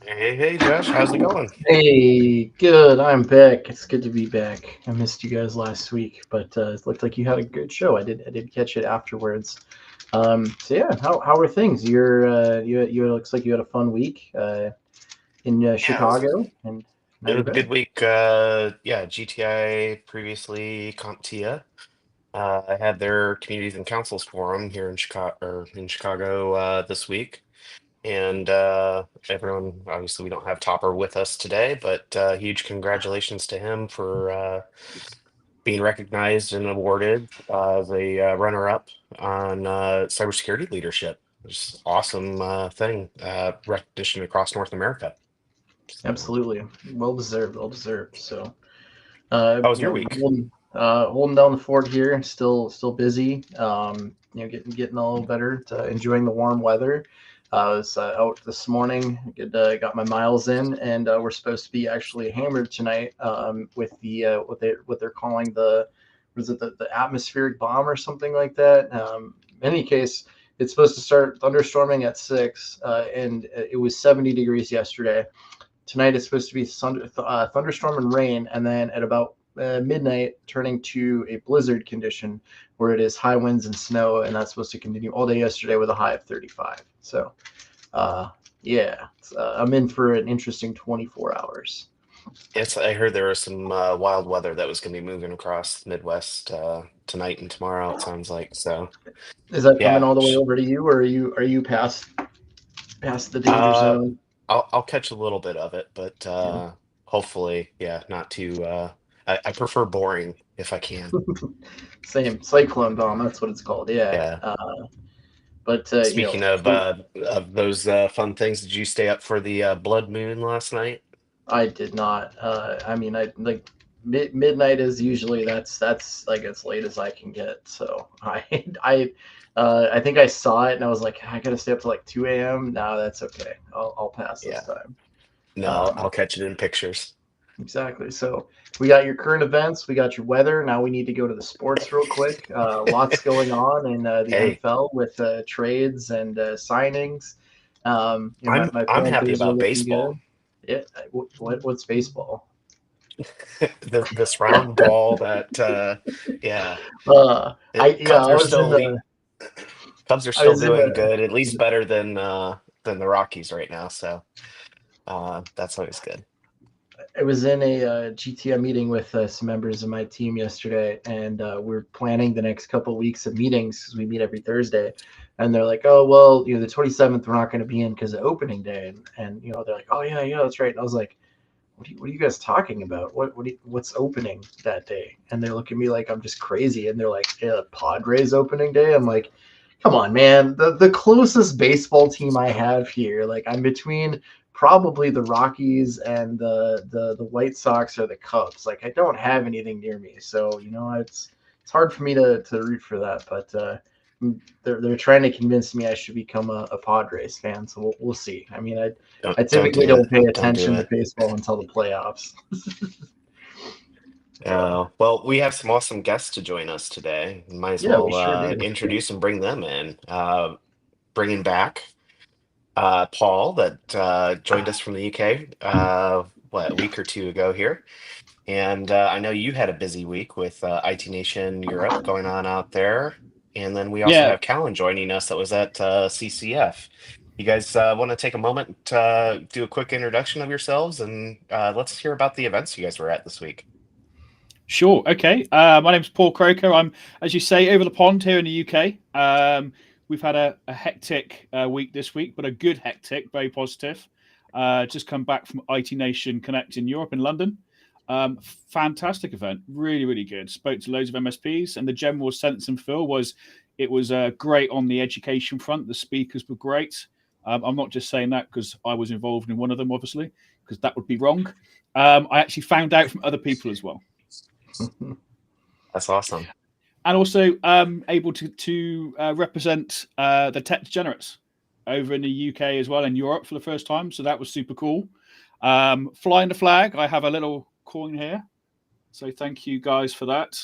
Hey, Josh, how's it going? Hey, good. I'm back. It's good to be back. I missed you guys last week, but it looked like you had a good show. I did catch it afterwards. So yeah, how are things? You looks like you had a fun week in Yeah, it was, Chicago, and now it you're was a good back. week. Yeah, GTI previously CompTIA. I had their communities and councils forum here in Chicago this week, and everyone. Obviously, we don't have Topper with us today, but huge congratulations to him for being recognized and awarded as a runner-up on cybersecurity leadership. It's awesome thing, recognition across North America. So, Absolutely, well deserved, well deserved. So how was your week? holding down the fort here. Still busy. Getting a little better. Enjoying the warm weather. I was out this morning. Got my miles in, and we're supposed to be actually hammered tonight with what they're calling the what is it the atmospheric bomb or something like that. In any case, it's supposed to start thunderstorming at 6, and it was 70 degrees yesterday. Tonight is supposed to be thunderstorm and rain, and then at about midnight, turning to a blizzard condition where it is high winds and snow, and that's supposed to continue all day yesterday with a high of 35. So, uh, yeah, I'm in for an interesting 24 hours. Yes, I heard there was some wild weather that was going to be moving across the Midwest tonight and tomorrow, it sounds like. So, Is that coming yeah, all the way over to you, or are you past the danger uh, zone? I'll catch a little bit of it, but Yeah. hopefully, yeah, not too. I prefer boring if I can. Same cyclone bomb. That's what it's called. Yeah. Yeah. But Speaking of those fun things, did you stay up for the blood moon last night? I did not. I mean, I like midnight is usually that's like as late as I can get. So I think I saw it and I was like, I gotta stay up to like 2 a.m. No, that's okay. I'll pass this Yeah. time. No, I'll Um, catch it in pictures. exactly. So we got your current events, we got your weather. Now we need to go to the sports real quick. Lots going on in the Hey, NFL with trades and signings. My I'm happy Panthers are about looking baseball. good. Yeah. What's baseball? This round ball that yeah, Yeah, Cubs are still lead. Cubs are I still was in doing a, good, at least better than the Rockies right now. So that's always good. I was in a GTM meeting with some members of my team yesterday, and we're planning the next couple of weeks of meetings because we meet every Thursday. And they're like, "Oh, well, the 27th we're not going to be in because of opening day," and they're like, "Oh yeah, yeah, that's right." And I was like, what are you guys talking about? What's opening that day?" And they look at me like I'm just crazy, and they're like, "Yeah, Padres opening day." I'm like, come on, man. The closest baseball team I have here, like I'm between probably the Rockies and the White Sox or the Cubs. Like I don't have anything near me, so it's hard for me to root for that. But they're trying to convince me I should become a Padres fan. So we'll see. I mean, I Don't typically do it. don't pay Don't do attention to it. baseball until the playoffs. Well, we have some awesome guests to join us today. Might as Yeah, we well sure do. introduce and bring them in. Bringing back Paul that joined us from the UK, a week or two ago here. And I know you had a busy week with IT Nation Europe going on out there. And then we also Yeah, have Callan joining us that was at CCF. You guys want to take a moment to do a quick introduction of yourselves and let's hear about the events you guys were at this week. sure. Okay. My name's Paul Croker. I'm, as you say, over the pond here in the UK. We've had a hectic week this week, but a good hectic, very positive. Just come back from IT Nation Connect in Europe in London. Fantastic event, really, really good. Spoke to loads of MSPs, and the general sense and feel was it was great on the education front. The speakers were great. I'm not just saying that because I was involved in one of them, obviously, because that would be wrong. I actually found out from other people as well. That's awesome. And also able to represent the tech degenerates over in the UK as well, in Europe for the first time. So that was super cool. Flying the flag, I have a little coin here. So thank you guys for that.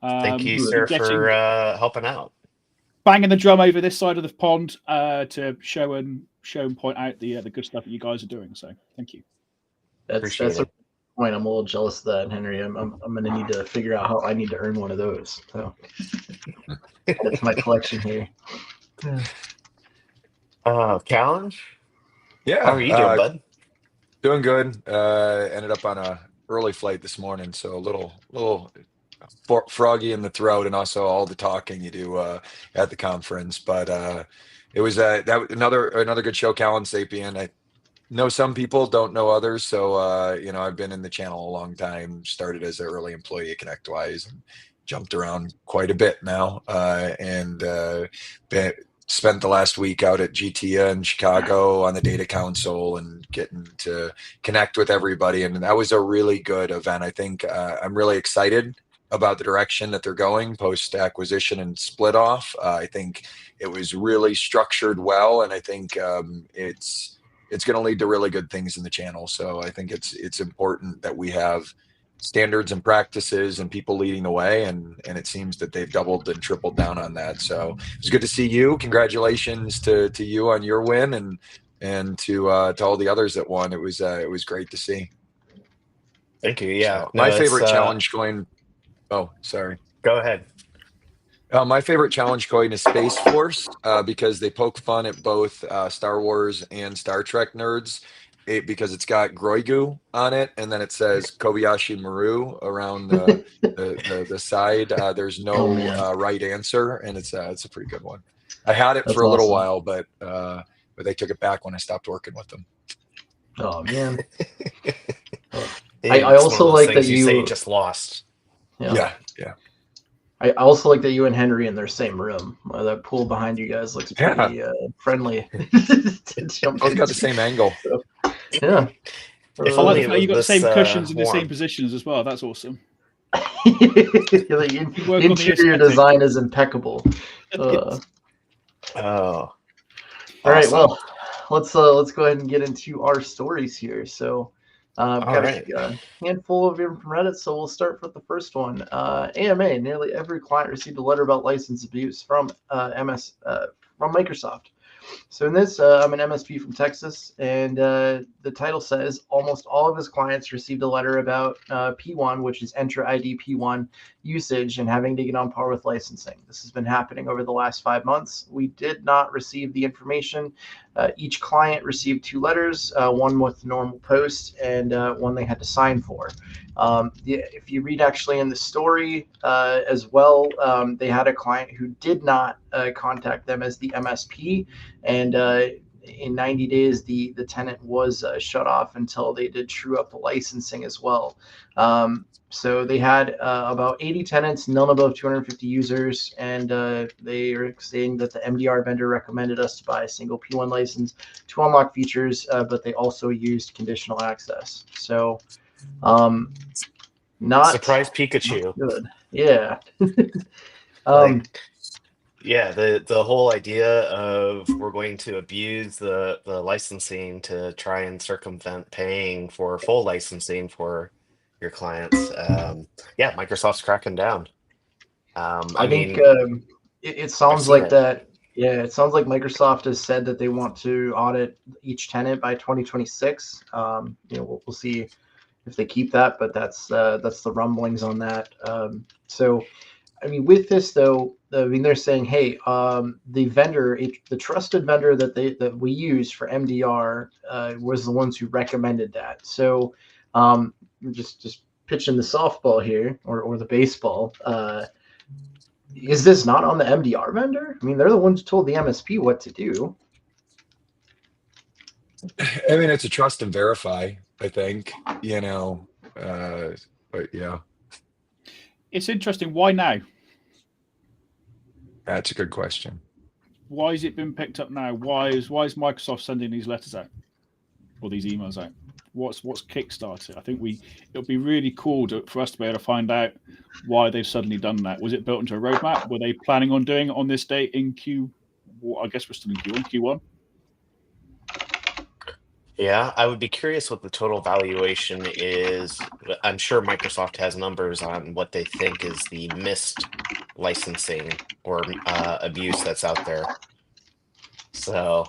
Thank you, Good. sir, for Getting helping out. banging the drum over this side of the pond to show and point out the good stuff that you guys are doing. So thank you. That's a point. I'm a little jealous of that, Henry. I'm going to need to figure out how I need to earn one of those. So that's my collection here. Callan? Yeah. How are you doing, bud? Doing good. Ended up on a early flight this morning, so a little froggy in the throat, and also all the talking you do at the conference. But it was another good show, Callan Sapien. I know some people, don't know others, so I've been in the channel a long time. Started as an early employee at ConnectWise and jumped around quite a bit now, and spent the last week out at GTIA in Chicago on the data council and getting to connect with everybody. And that was a really good event. I think I'm really excited about the direction that they're going post acquisition and split off. I think it was really structured well, and I think it's going to lead to really good things in the channel. So I think it's important that we have standards and practices and people leading the way, and it seems that they've doubled and tripled down on that. So it's good to see you. Congratulations to you on your win, and to all the others that won. It was great to see. Thank you. Yeah, so my favorite challenge coin. Oh, sorry. Go ahead. My favorite challenge coin is Space Force because they poke fun at both Star Wars and Star Trek nerds. Because it's got Groigu on it, and then it says Kobayashi Maru around the side. There's no right answer, and it's a pretty good one. I had it for a little while, but they took it back when I stopped working with them. Oh man! I also like that you say just lost. Yeah. I also like that you and Henry in their same room. That pool behind you guys looks pretty friendly. Both got the same angle. Yeah. If I like the fact you got the same cushions and the same positions as well, that's awesome. The interior design is impeccable. All right. Well, let's go ahead and get into our stories here. So we've got a handful of them from Reddit, so we'll start with the first one. AMA, nearly every client received a letter about license abuse from from Microsoft. So in this, I'm an MSP from Texas, and the title says almost all of his clients received a letter about P1, which is Entra ID P1 usage, and having to get on par with licensing. This has been happening over the last 5 months. We did not receive the information. Each client received 2 letters, one with normal post and one they had to sign for. If you read actually in the story as well, they had a client who did not contact them as the MSP, and in 90 days, the tenant was shut off until they did true up the licensing as well. So they had about 80 tenants, none above 250 users, and they are saying that the MDR vendor recommended us to buy a single P1 license to unlock features, but they also used conditional access. So not surprise Pikachu. Not good. Yeah. Yeah, the whole idea of we're going to abuse the licensing to try and circumvent paying for full licensing for your clients. Yeah, Microsoft's cracking down. I think it sounds like that. Yeah, it sounds like Microsoft has said that they want to audit each tenant by 2026. We'll see if they keep that, but that's the rumblings on that. So, I mean, with this though, they're saying, hey, the vendor, the trusted vendor that we use for MDR was the ones who recommended that. So, just pitching the softball here or the baseball. Is this not on the MDR vendor? I mean, they're the ones who told the MSP what to do. I mean, it's a trust and verify, I think, but yeah. It's interesting. Why now? That's a good question. Why has it been picked up now? Why is Microsoft sending these letters out or these emails out? What's kickstarted? I think it'll be really cool for us to be able to find out why they've suddenly done that. Was it built into a roadmap? Were they planning on doing it on this date in I guess we're still in Q1. Yeah, I would be curious what the total valuation is. I'm sure Microsoft has numbers on what they think is the missed licensing or abuse that's out there. So,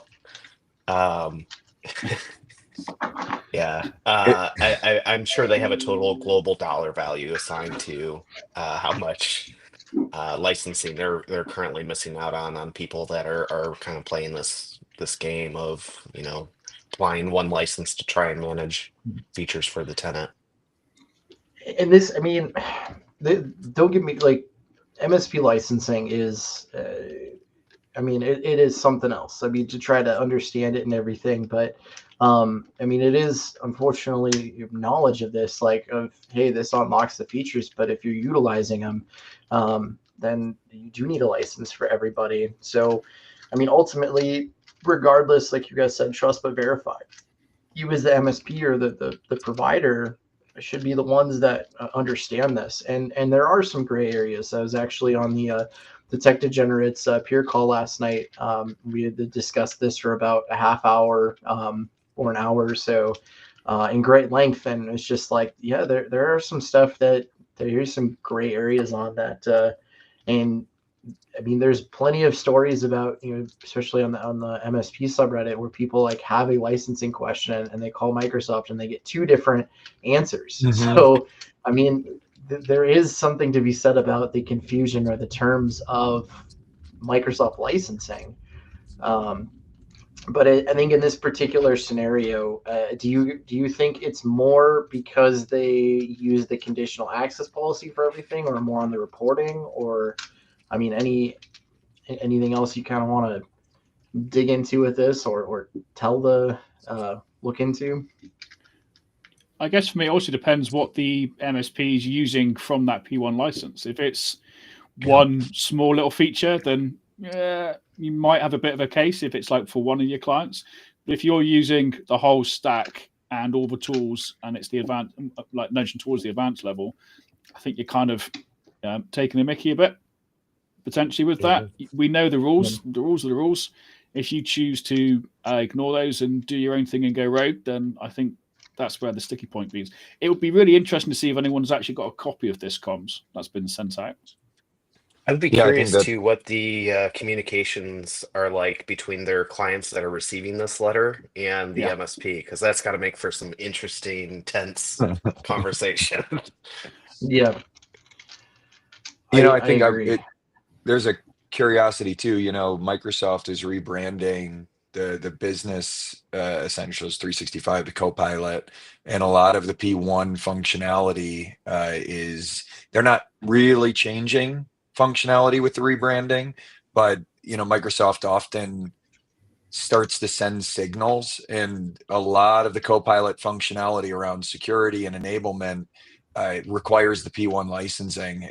um, yeah, I'm sure they have a total global dollar value assigned to how much licensing they're currently missing out on people that are kind of playing this game of, applying one license to try and manage features for the tenant. And this, I mean, don't get me like, MSP licensing is, I mean, it is something else. I mean, to try to understand it and everything, but I mean, it is unfortunately knowledge of this, like of, hey, this unlocks the features, but if you're utilizing them, then you do need a license for everybody. So, I mean, ultimately, regardless, like you guys said, trust but verify. You as the MSP or the provider should be the ones that understand this. And there are some gray areas. I was actually on the Tech Degenerates peer call last night. We had to discuss this for about a half hour or an hour or so in great length. And it's just like, yeah, there are some stuff that there's some gray areas on that. And I mean, there's plenty of stories about, especially on the MSP subreddit, where people like have a licensing question and they call Microsoft and they get two different answers. Mm-hmm. So, I mean, there is something to be said about the confusion or the terms of Microsoft licensing. But I think in this particular scenario, do you think it's more because they use the conditional access policy for everything, or more on the reporting, or I mean, anything else you kind of want to dig into with this, or tell the look into? I guess for me, it also depends what the MSP is using from that P1 license. If it's one small little feature, then you might have a bit of a case if it's like for one of your clients. But if you're using the whole stack and all the tools, and it's the advanced, like nudging towards the advanced level, I think you're kind of taking the mickey a bit. Potentially with that, we know the rules. The rules are the rules. If you choose to ignore those and do your own thing and go rogue, then I think that's where the sticky point is. It would be really interesting to see if anyone's actually got a copy of this comms that's been sent out. I would be Yeah, I think curious that too what the communications are like between their clients that are receiving this letter and the MSP, because that's got to make for some interesting, tense conversation. Yeah, I I think agree. there's a curiosity too. Microsoft is rebranding the business essentials 365 to Copilot, and a lot of the P1 functionality is they're not really changing functionality with the rebranding, but Microsoft often starts to send signals, and a lot of the Copilot functionality around security and enablement requires the P1 licensing,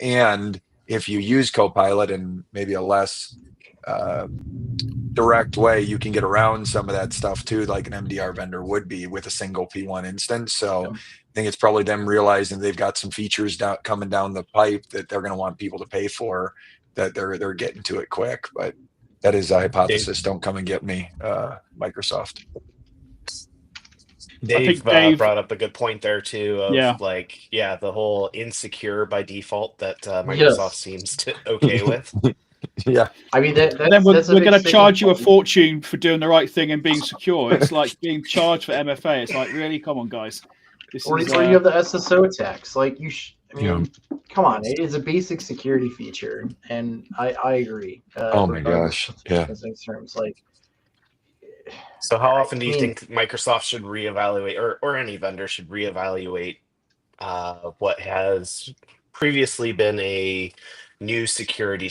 and if you use Copilot in maybe a less direct way, you can get around some of that stuff too, like an MDR vendor would be with a single P1 instance. So I think it's probably them realizing they've got some features coming down the pipe that they're going to want people to pay for, that they're getting to it quick. But that is a hypothesis. Don't come and get me, Microsoft. Dave, Dave brought up a good point there too of Yeah. the whole insecure by default that Microsoft Yes. seems to okay with. Yeah. I mean, that's we're going to sticking charge you a point. fortune for doing the right thing and being secure. It's like being charged for MFA. It's like, really, come on, guys. Or you have the SSO tax. Like I mean, come on, it is a basic security feature, and I agree. Oh my gosh, yeah. Terms, like, so how often do you think Microsoft should reevaluate, or any vendor should reevaluate what has previously been a new security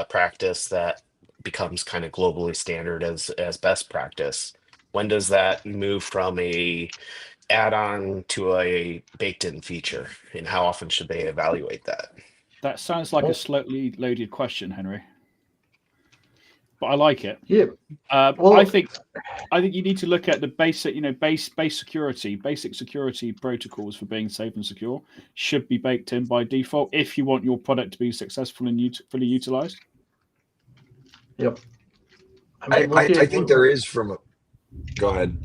practice that becomes kind of globally standard as best practice? When does that move from a add-on to a baked-in feature, and how often should they evaluate that? That sounds like a slightly loaded question, Henry, but I like it. Yeah. I think you need to look at the basic, basic security protocols for being safe and secure should be baked in by default if you want your product to be successful and fully utilized. Yep. I think there is go ahead.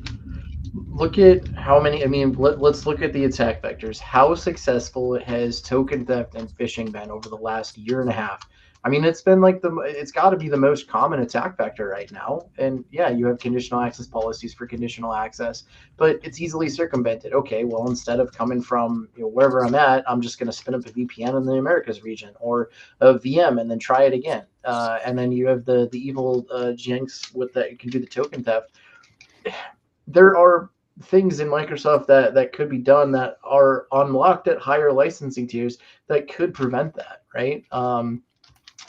look at how many. I mean, let's look at the attack vectors. How successful has token theft and phishing been over the last year and a half? I mean, it's been like it's got to be the most common attack vector right now. And yeah, you have conditional access policies for conditional access, but it's easily circumvented. Okay, well, instead of coming from wherever I'm at, I'm just going to spin up a VPN in the Americas region or a VM and then try it again. And then you have the evil jinx with that you can do the token theft. There are things in Microsoft that could be done that are unlocked at higher licensing tiers that could prevent that, right?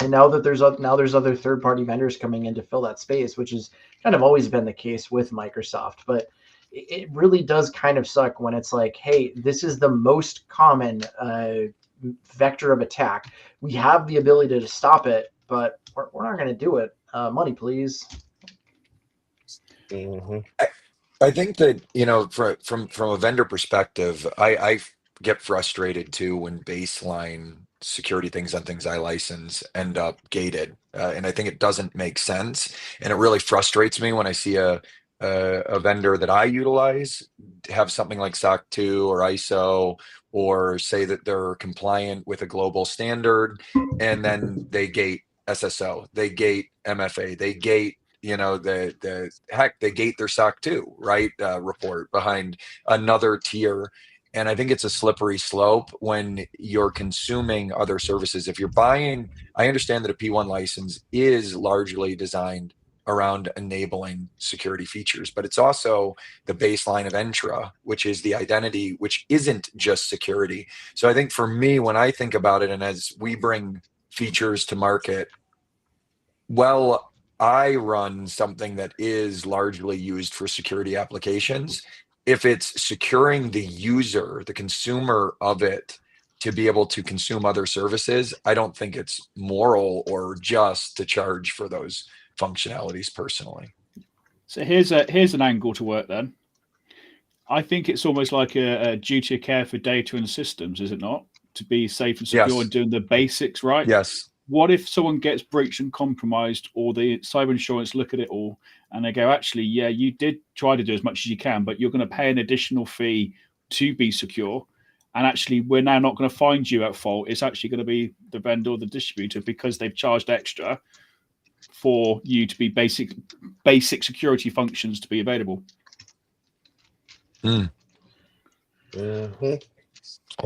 And now that there's other third-party vendors coming in to fill that space, which has kind of always been the case with Microsoft, but it really does kind of suck when it's like, hey, this is the most common vector of attack. We have the ability to stop it, but we're not going to do it. Money, please. Mhm. I think that, from a vendor perspective, I get frustrated too when baseline security things on things I license end up gated, and I think it doesn't make sense, and it really frustrates me when I see a vendor that I utilize have something like SOC 2 or ISO, or say that they're compliant with a global standard, and then they gate SSO, they gate MFA, they gate the heck, they gate their SOC 2, right? Report behind another tier. And I think it's a slippery slope when you're consuming other services. If you're buying, I understand that a P1 license is largely designed around enabling security features, but it's also the baseline of Entra, which is the identity, which isn't just security. So I think for me, when I think about it, and as we bring features to market, well, I run something that is largely used for security applications. If it's securing the user, the consumer of it, to be able to consume other services, I don't think it's moral or just to charge for those functionalities personally. So here's an angle to work then. I think it's almost like a duty of care for data and systems, is it not? To be safe and secure Yes. and doing the basics right. Yes. What if someone gets breached and compromised, or the cyber insurance look at it all and they go, actually, yeah, you did try to do as much as you can, but you're going to pay an additional fee to be secure. And actually, we're now not going to find you at fault. It's actually going to be the vendor or the distributor because they've charged extra for you to be basic security functions to be available. Mm. Mm-hmm. I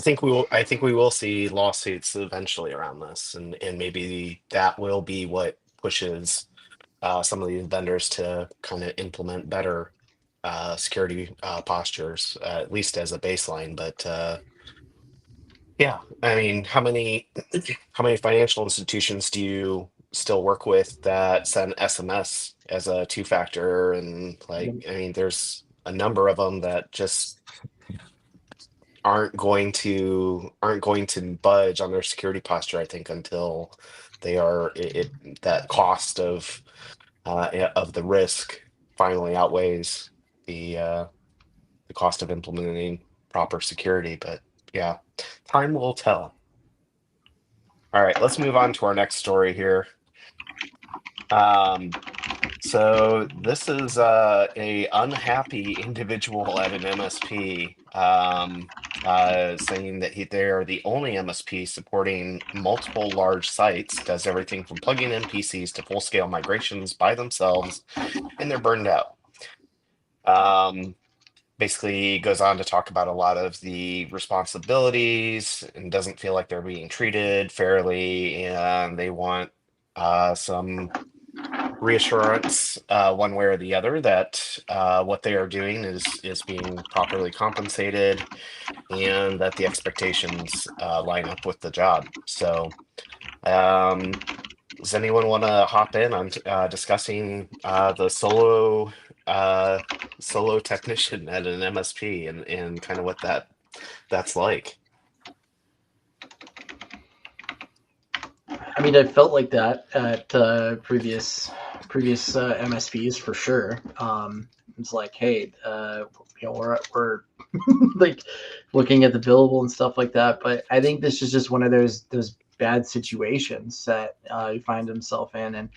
think we will see lawsuits eventually around this, and maybe that will be what pushes some of these vendors to kind of implement better security postures, at least as a baseline. But yeah, I mean, how many financial institutions do you still work with that send SMS as a two-factor? And like, I mean, there's a number of them that just aren't going to budge on their security posture, I think, until they are that cost of the risk finally outweighs the cost of implementing proper security. But yeah, time will tell. All right, let's move on to our next story here. So this is a unhappy individual at an MSP saying that they are the only MSP supporting multiple large sites, does everything from plugging in PCs to full-scale migrations by themselves, and they're burned out. Basically goes on to talk about a lot of the responsibilities and doesn't feel like they're being treated fairly, and they want some reassurance one way or the other that what they are doing is being properly compensated and that the expectations line up with the job. So does anyone want to hop in on discussing the solo technician at an MSP and kind of what that's like? I mean, I felt like that at previous MSPs for sure. It's like, hey, we're like looking at the billable and stuff like that. But I think this is just one of those bad situations that you find himself in. And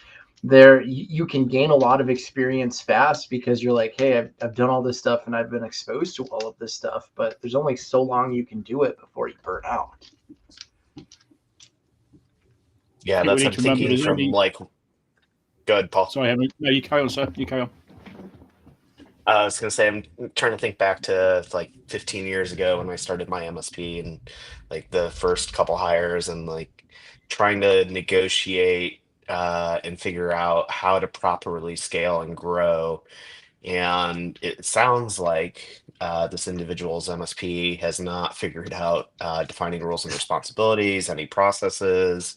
there you can gain a lot of experience fast because you're like, hey, I've done all this stuff and I've been exposed to all of this stuff, but there's only so long you can do it before you burn out. Yeah, I think we that's need I'm to remember thinking there's from only. like, good, Paul. Sorry, Henry. No, you carry on, sir. You carry on. I was gonna say I'm trying to think back to like 15 years ago when I started my MSP and like the first couple hires and like trying to negotiate and figure out how to properly scale and grow. And it sounds like this individual's MSP has not figured out defining roles and responsibilities, any processes,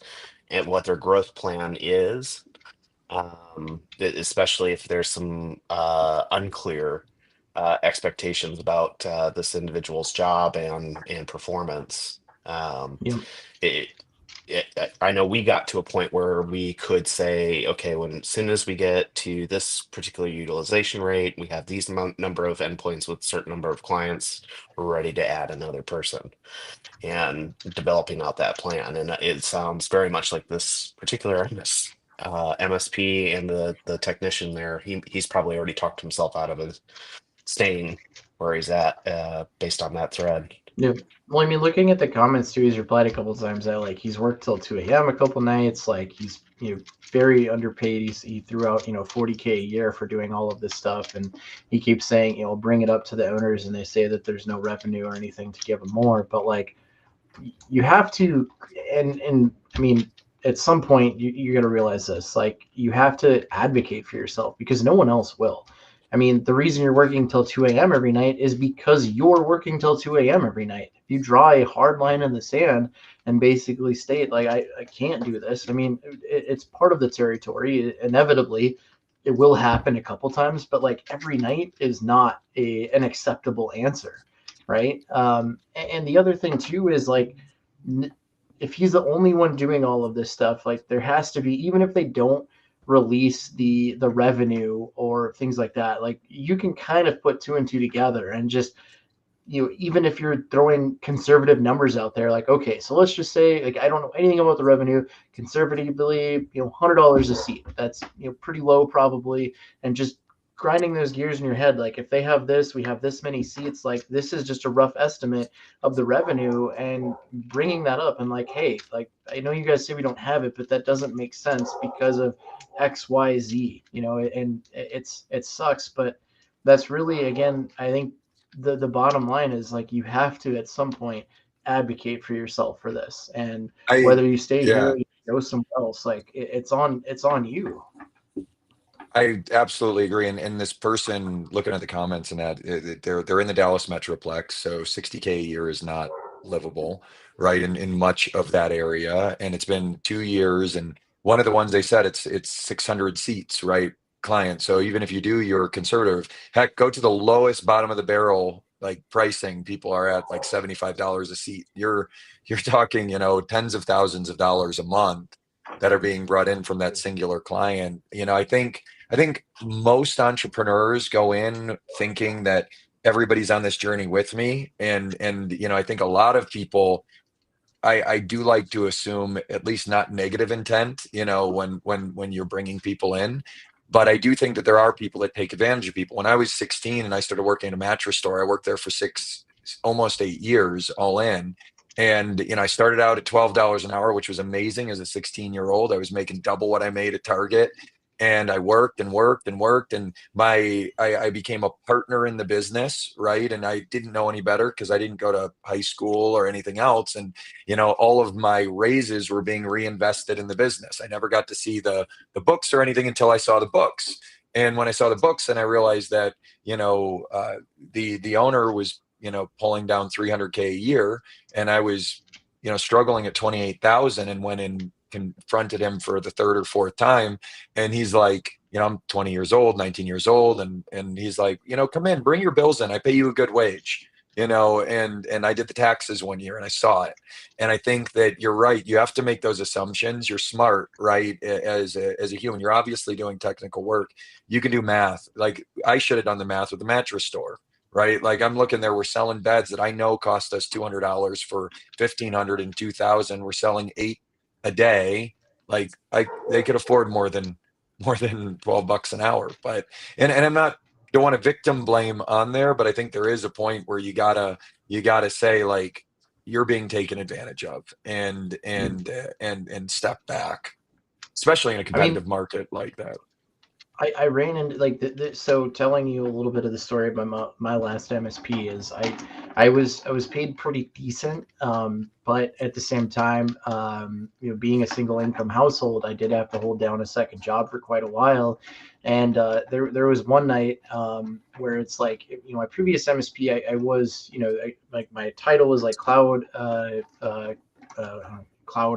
and what their growth plan is, especially if there's some unclear expectations about this individual's job and performance. Yep. It, I know we got to a point where we could say, okay, when as soon as we get to this particular utilization rate, we have these number of endpoints with certain number of clients, we're ready to add another person and developing out that plan. And it sounds very much like this particular MSP and the technician there. He's probably already talked himself out of his staying where he's at based on that thread. Yeah. Well, I mean, looking at the comments too, he's replied a couple of times that like he's worked till 2 a.m. a couple nights. Like he's very underpaid. He threw out 40K a year for doing all of this stuff, and he keeps saying bring it up to the owners, and they say that there's no revenue or anything to give him more. But like you have to, and I mean, at some point you're gonna realize this. Like you have to advocate for yourself because no one else will. I mean, the reason you're working till 2 a.m. every night is because you're working till 2 a.m. every night. If you draw a hard line in the sand and basically state, like, I can't do this, I mean, it's part of the territory. Inevitably, it will happen a couple times, but like every night is not an acceptable answer, right? And the other thing, too, is like, if he's the only one doing all of this stuff, like there has to be, even if they don't release the revenue or things like that, like you can kind of put two and two together and just even if you're throwing conservative numbers out there, like, okay, so let's just say, like, I don't know anything about the revenue, conservatively, $100 a seat, that's pretty low probably, and just grinding those gears in your head, like if they have this, we have this many seats, like this is just a rough estimate of the revenue, and bringing that up and like, hey, like I know you guys say we don't have it, but that doesn't make sense because of XYZ, and it sucks, but that's really, again, I think the bottom line is like you have to at some point advocate for yourself for this, and I whether you stay here yeah. or you go somewhere else, like it's on you. I absolutely agree. And this person looking at the comments and that they're in the Dallas Metroplex, so 60K a year is not livable, right? In much of that area. And it's been 2 years. And one of the ones they said it's 600 seats, right? Client. So even if you do your conservative, heck, go to the lowest bottom of the barrel like pricing. People are at like $75 a seat. You're talking, tens of thousands of dollars a month that are being brought in from that singular client. I think most entrepreneurs go in thinking that everybody's on this journey with me. And I think a lot of people, I do like to assume at least not negative intent, when you're bringing people in. But I do think that there are people that take advantage of people. When I was 16 and I started working at a mattress store, I worked there for almost 8 years all in. And I started out at $12 an hour, which was amazing as a 16-year-old. I was making double what I made at Target. And I worked and worked and worked, and I became a partner in the business, right? And I didn't know any better because I didn't go to high school or anything else. And all of my raises were being reinvested in the business. I never got to see the books or anything until I saw the books. And when I saw the books, and I realized that the owner was pulling down 300K a year, and I was struggling at 28,000, and went and confronted him for the third or fourth time, and he's like, I'm 20 years old, 19 years old, and he's like, come in, bring your bills in, I pay you a good wage. And I did the taxes one year and I saw it. And I think that you're right. You have to make those assumptions. You're smart, right? As a human, you're obviously doing technical work. You can do math. Like I should have done the math with the mattress store, right? Like I'm looking there, we're selling beds that I know cost us $200 for 1,500 and 2,000. We're selling 8 a day. Like they could afford more than more than $12 an hour. But and I'm not, don't want to victim blame on there, but I think there is a point where you gotta say, like, you're being taken advantage of, and step back, especially in a I mean, competitive market like that. I ran into like so telling you a little bit of the story of my last MSP is I was paid pretty decent, but at the same time, being a single income household, I did have to hold down a second job for quite a while, and there was one night where it's like, my previous MSP, I was, like my title was like cloud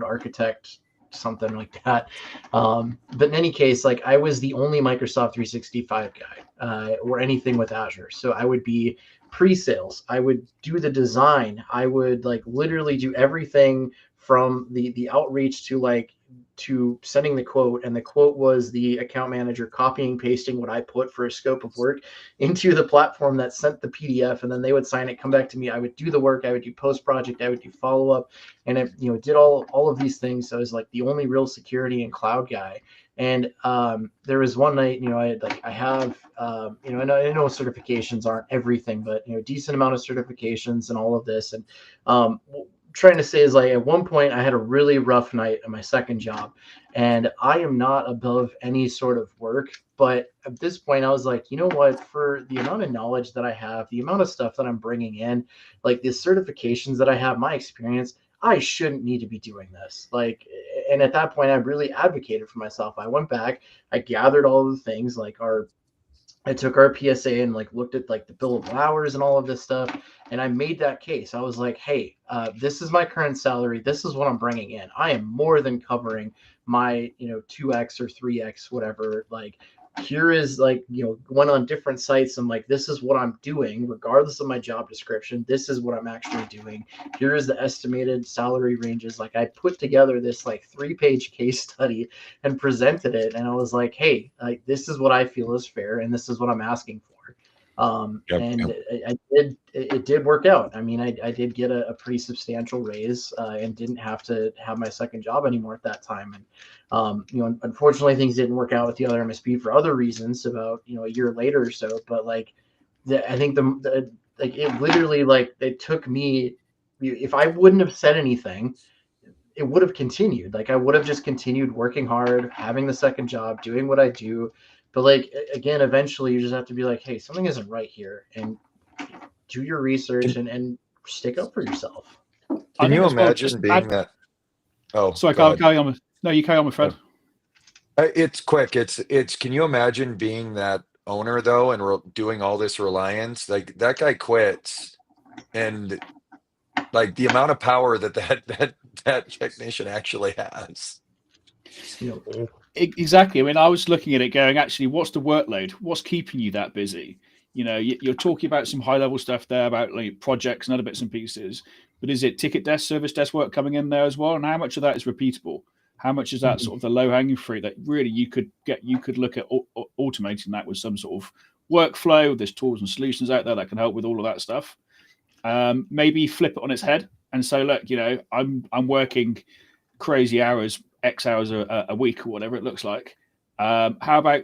architect, something like that. But in any case, like I was the only Microsoft 365 guy, or anything with Azure. So I would be pre-sales. I would do the design. I would like literally do everything from the outreach to sending the quote, and the quote was the account manager copying pasting what I put for a scope of work into the platform that sent the PDF, and then they would sign it, come back to me. I would do the work. I would do post project. I would do follow up, and it did all of these things. So I was like the only real security and cloud guy. And there was one night, I have I know certifications aren't everything, but decent amount of certifications and all of this. And trying to say is, like, at one point I had a really rough night at my second job, and I am not above any sort of work, but at this point I was like, you know what, for the amount of knowledge that I have, the amount of stuff that I'm bringing in, like the certifications that I have, my experience, I shouldn't need to be doing this. Like, and at that point I really advocated for myself. I went back, I gathered all of the things, like I took our PSA and like looked at like the billable hours and all of this stuff, and I made that case. I was like, hey, this is my current salary. This is what I'm bringing in. I am more than covering my 2x or 3x, whatever. Like, here is, like, went on different sites. I'm like, this is what I'm doing regardless of my job description. This is what I'm actually doing. Here is the estimated salary ranges. Like, I put together this like 3-page case study and presented it, and I was like, hey, like, this is what I feel is fair, and this is what I'm asking for. And it did work out. I mean, I did get a pretty substantial raise, and didn't have to have my second job anymore at that time. And unfortunately, things didn't work out with the other MSP for other reasons about a year later or so. But like, I think the like, it literally, like, it took me, if I wouldn't have said anything, it would have continued. Like, I would have just continued working hard, having the second job, doing what I do. But like, again, eventually you just have to be like, hey, something isn't right here, and do your research and stick up for yourself. Can you imagine being that? Oh, sorry, carry on. No, you carry on, my friend. It's quick. It's. Can you imagine being that owner though, and doing all this reliance? Like, that guy quits, and like the amount of power that technician actually has. Exactly. I mean, I was looking at it going, actually, what's the workload? What's keeping you that busy? You're talking about some high level stuff there about like projects and other bits and pieces, but is it ticket desk, service desk work coming in there as well? And how much of that is repeatable? How much is that sort of the low hanging fruit that really you could look at automating that with some sort of workflow? There's tools and solutions out there that can help with all of that stuff. Maybe flip it on its head and say, look, I'm working crazy hours, X hours a week or whatever it looks like. How about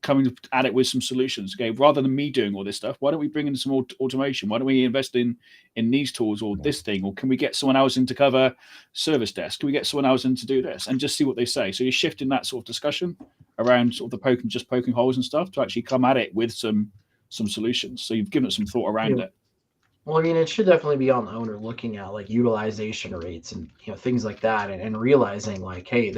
coming at it with some solutions? Okay, rather than me doing all this stuff, why don't we bring in some automation? Why don't we invest in these tools or this thing? Or can we get someone else in to cover service desk? Can we get someone else in to do this? And just see what they say. So you're shifting that sort of discussion around sort of the poking holes and stuff to actually come at it with some solutions. So you've given it some thought around it. Well, I mean, it should definitely be on the owner looking at like utilization rates and things like that, and realizing like, hey,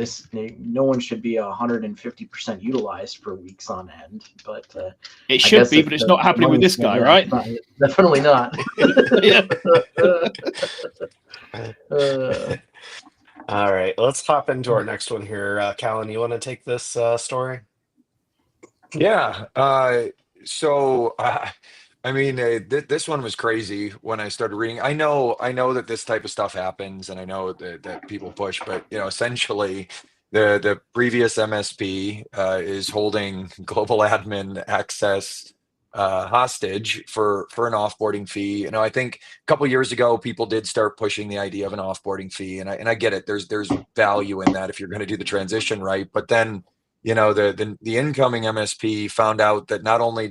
no one should be 150% utilized for weeks on end. But it should be, but it's not happening with this guy, right? Definitely not. All right, let's hop into our next one here. Callan, you want to take this story? Yeah. I mean, this one was crazy when I started reading. I know that this type of stuff happens, and I know that people push, but essentially, the previous MSP is holding global admin access hostage for an offboarding fee. I think a couple of years ago, people did start pushing the idea of an offboarding fee, and I get it. There's value in that if you're going to do the transition right, but then you know, the incoming MSP found out that not only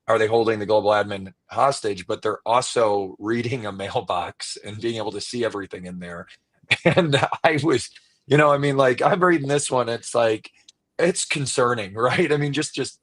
are they holding the global admin hostage, but they're also reading a mailbox and being able to see everything in there. And I was, you know, I mean, like I'm reading this one, it's like it's concerning, right? I mean, just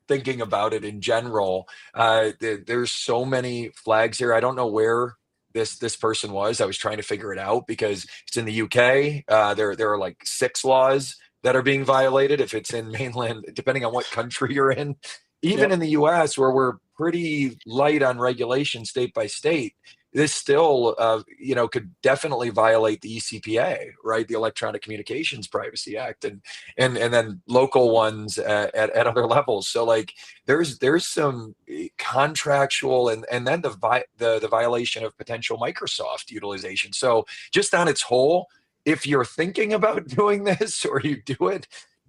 thinking about it in general, there's so many flags here. I don't know where this person was. I was trying to figure it out because it's in the UK. There are like 6 laws that are being violated if it's in mainland, depending on what country you're in. Even Yep. in the US, where we're pretty light on regulation state by state, this still, you know, could definitely violate the ECPA, right? The Electronic Communications Privacy Act, and then local ones at other levels. So like, there's some contractual and then the violation of potential Microsoft utilization. So just on its whole, if you're thinking about doing this or you do it,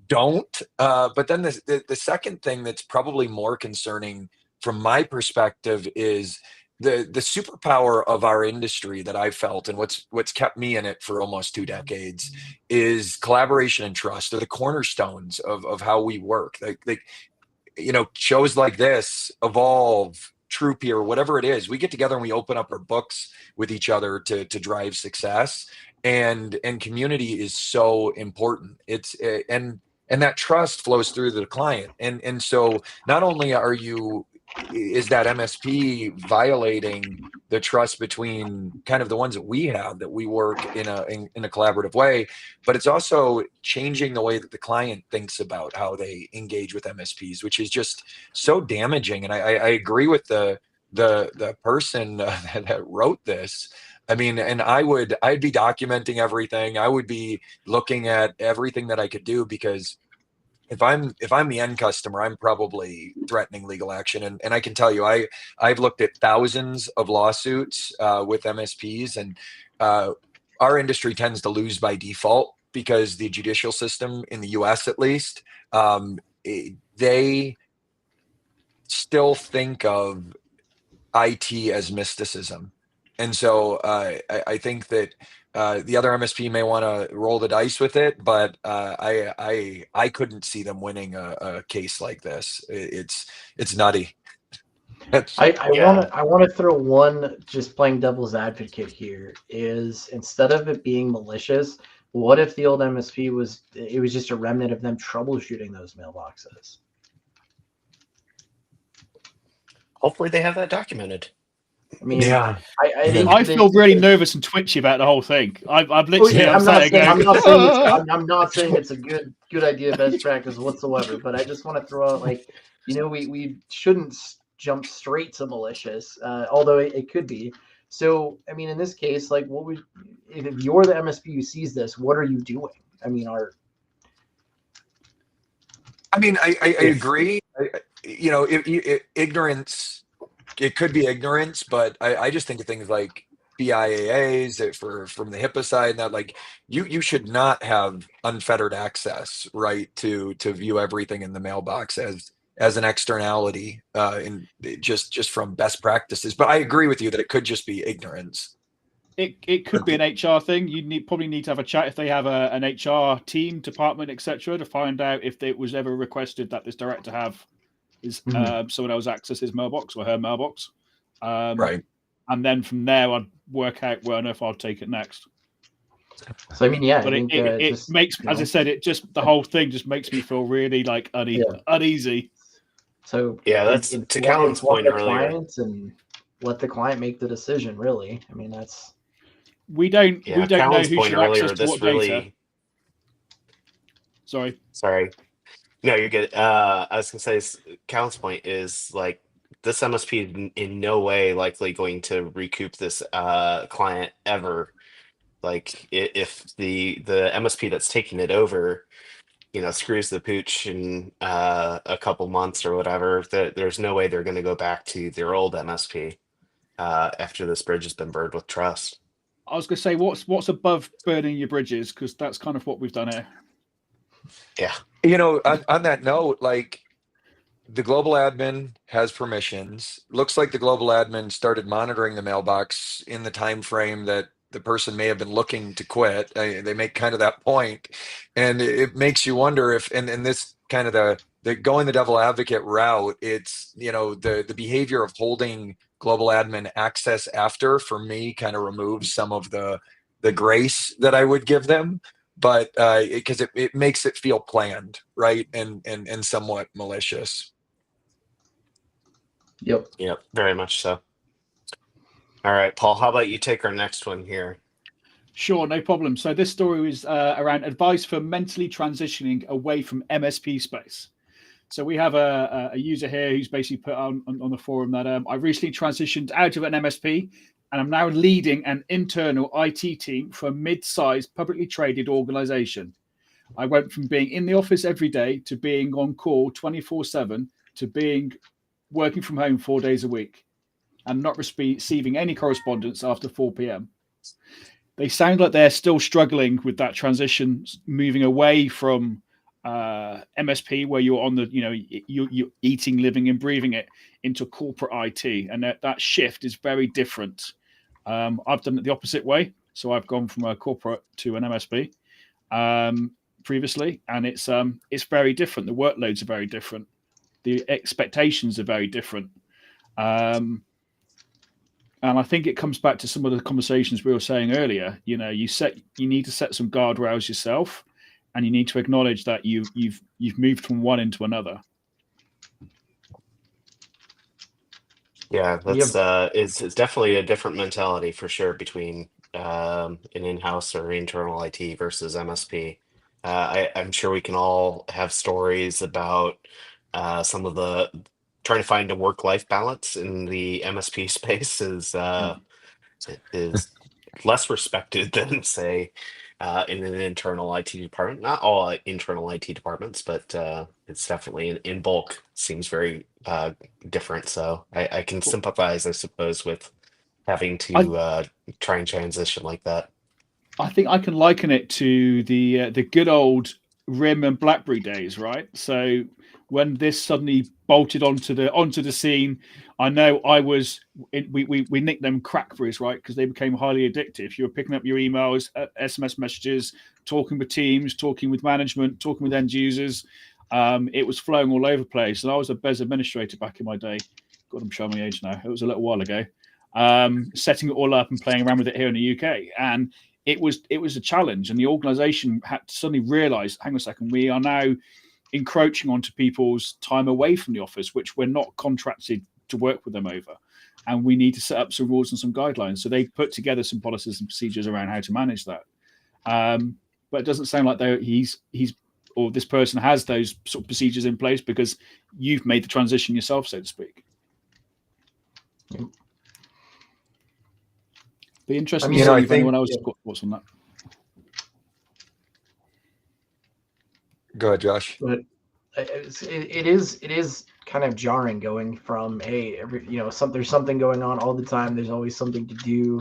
don't. But then the second thing that's probably more concerning from my perspective is the superpower of our industry that I've felt, and what's kept me in it for almost 2 decades, is collaboration and trust. They're the cornerstones of how we work. Like, you know, shows like this, Evolve, Troop here, whatever it is, we get together and we open up our books with each other to drive success. And community is so important. And that trust flows through to the client. And so not only is that MSP violating the trust between kind of the ones that we have, that we work in a collaborative way, but it's also changing the way that the client thinks about how they engage with MSPs, which is just so damaging. And I agree with the person that wrote this. I mean, and I'd be documenting everything. I would be looking at everything that I could do, because if I'm the end customer, I'm probably threatening legal action. And I can tell you, I've looked at thousands of lawsuits with MSPs, and our industry tends to lose by default because the judicial system in the US, at least, they still think of IT as mysticism. And so I think that the other MSP may want to roll the dice with it, but I couldn't see them winning a case like this. It's nutty. Yeah. I want to throw one, just playing devil's advocate here, is instead of it being malicious, what if the old MSP was just a remnant of them troubleshooting those mailboxes? Hopefully they have that documented. I mean, Yeah. I think I feel really nervous and twitchy about the whole thing. I've literally, I'm I'm not saying it's a good idea, best practice whatsoever. But I just want to throw out, like, you know, we shouldn't jump straight to malicious, although it could be. So, I mean, in this case, like, what would, if you're the MSP who sees this, what are you doing? I mean, I agree. You know, ignorance, it could be ignorance, but I just think of things like BIAAs from the HIPAA side, and that, like, you should not have unfettered access, right, to view everything in the mailbox as an externality, in just from best practices. But I agree with you that it could just be ignorance. It could be an HR thing. You probably need to have a chat if they have an HR team, department, etc., to find out if it was ever requested that this director have someone else access his mailbox or her mailbox. Right. And then from there, I'd work out where on earth I'd take it next. So, I mean, yeah, but I think it just, makes, as I said, the whole thing just makes me feel really like uneasy. So yeah, that's to Callan's point earlier. Clients and let the client make the decision. Really, I mean, that's we don't know who should access to what data. Sorry. No, you're good. I was gonna say, Callan's point is, like, this MSP is in no way likely going to recoup this client ever. Like, if the MSP that's taking it over, you know, screws the pooch in a couple months or whatever, there's no way they're going to go back to their old MSP after this bridge has been burned with trust. I was going to say, what's above burning your bridges? Because that's kind of what we've done here. Yeah. You know, on that note, like, the global admin has permissions. Looks like the global admin started monitoring the mailbox in the time frame that the person may have been looking to quit. They make kind of that point, and it makes you wonder if, and this kind of the going the devil advocate route, it's, you know, the behavior of holding global admin access after, for me, kind of removes some of the grace that I would give them, but because it makes it feel planned, right, and somewhat malicious. Yep. Yep, very much so. All right, Paul, how about you take our next one here? Sure, no problem. So this story is around advice for mentally transitioning away from MSP space. So we have a user here who's basically put on the forum that I recently transitioned out of an MSP, and I'm now leading an internal IT team for a mid-sized publicly traded organization. I went from being in the office every day to being on call 24/7 to being working from home 4 days a week and not receiving any correspondence after 4 p.m. They sound like they're still struggling with that transition, moving away from MSP, where you're on the, you know, you're eating, living, and breathing it, into corporate IT, and that shift is very different. I've done it the opposite way, so I've gone from a corporate to an MSP previously, and it's very different. The workloads are very different. The expectations are very different. And I think it comes back to some of the conversations we were saying earlier. You know, you need to set some guardrails yourself, and you need to acknowledge that you've moved from one into another. Yeah, that's it's definitely a different mentality for sure between an in-house or internal IT versus MSP. I'm sure we can all have stories about some of the trying to find a work-life balance in the MSP space is less respected than, say, in an internal IT department. Not all internal IT departments, but it's definitely in bulk seems very different. So I can sympathize, I suppose, with having to try and transition like that. I think I can liken it to the good old RIM and BlackBerry days, right? So when this suddenly bolted onto the scene, I know we nicked them crackberries, right? Because they became highly addictive. You were picking up your emails, SMS messages, talking with teams, talking with management, talking with end users. It was flowing all over the place. And I was a Bez administrator back in my day. God, I'm showing my age now. It was a little while ago. Setting it all up and playing around with it here in the UK. And it was a challenge. And the organization had to suddenly realize, hang on a second, we are now encroaching onto people's time away from the office, which we're not contracted to work with them over. And we need to set up some rules and some guidelines. So they put together some policies and procedures around how to manage that. But it doesn't sound like he's or this person has those sort of procedures in place because you've made the transition yourself, so to speak. Be interesting to see if anyone else has got thoughts on that. Go ahead, Josh. But it is kind of jarring going from there's something going on all the time. There's always something to do,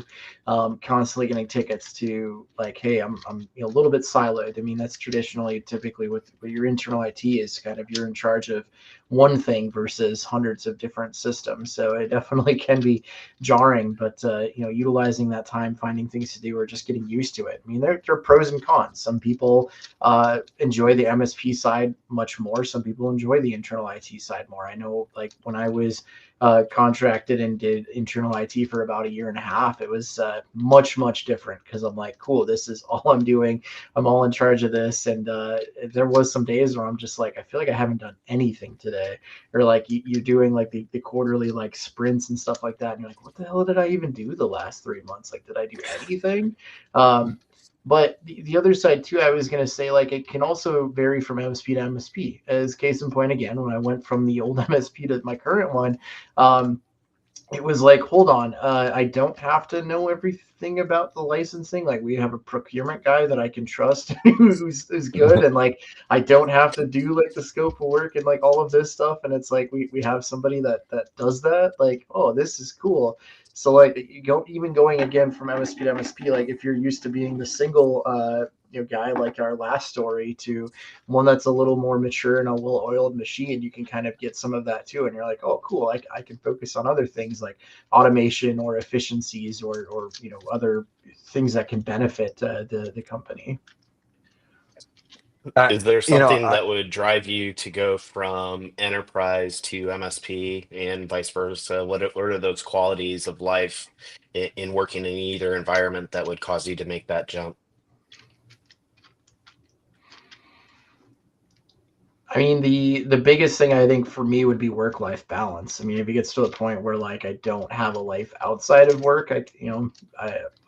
constantly getting tickets, to like, hey, I'm a little bit siloed. I mean, that's typically with your internal IT is kind of, you're in charge of one thing versus hundreds of different systems. So it definitely can be jarring, but utilizing that time, finding things to do, or just getting used to it. I mean, there are pros and cons. Some people enjoy the MSP side much more. Some people enjoy the internal IT side more. I know, like, when I was contracted and did internal IT for about a year and a half, it was much different, because I'm like, cool, this is all I'm doing. I'm all in charge of this. And there was some days where I'm just like, I feel like I haven't done anything today. Or like you're doing like the quarterly like sprints and stuff like that, and you're like, what the hell did I even do the last 3 months? Like, did I do anything? But the other side too, I was going to say, like, it can also vary from MSP to MSP. As case in point, again, when I went from the old MSP to my current one, it was like, hold on, I don't have to know everything about the licensing. Like, we have a procurement guy that I can trust who's good, and like, I don't have to do like the scope of work and like all of this stuff. And it's like we have somebody that does that. Like, oh, this is cool. So like, going again from MSP to MSP, like if you're used to being the single guy like our last story to one that's a little more mature and a well-oiled machine, you can kind of get some of that too. And you're like, oh, cool, I can focus on other things like automation or efficiencies or other things that can benefit the company. Is there You know, something that would drive you to go from enterprise to MSP and vice versa? What are those qualities of life in working in either environment that would cause you to make that jump? I mean, the biggest thing I think for me would be work-life balance. I mean, if it gets to a point where like I don't have a life outside of work, I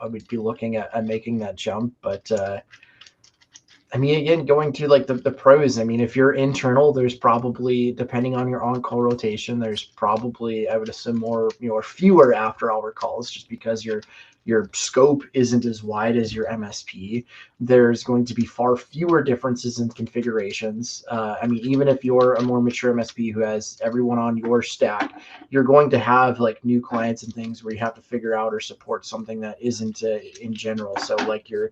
would be looking at making that jump. But I mean, again, going to like the pros. I mean, if you're internal, there's probably, depending on your on-call rotation, there's probably, I would assume, more, or fewer after-hour calls, just because your scope isn't as wide as your MSP. There's going to be far fewer differences in configurations. I mean, even if you're a more mature MSP who has everyone on your stack, you're going to have like new clients and things where you have to figure out or support something that isn't in general. So like you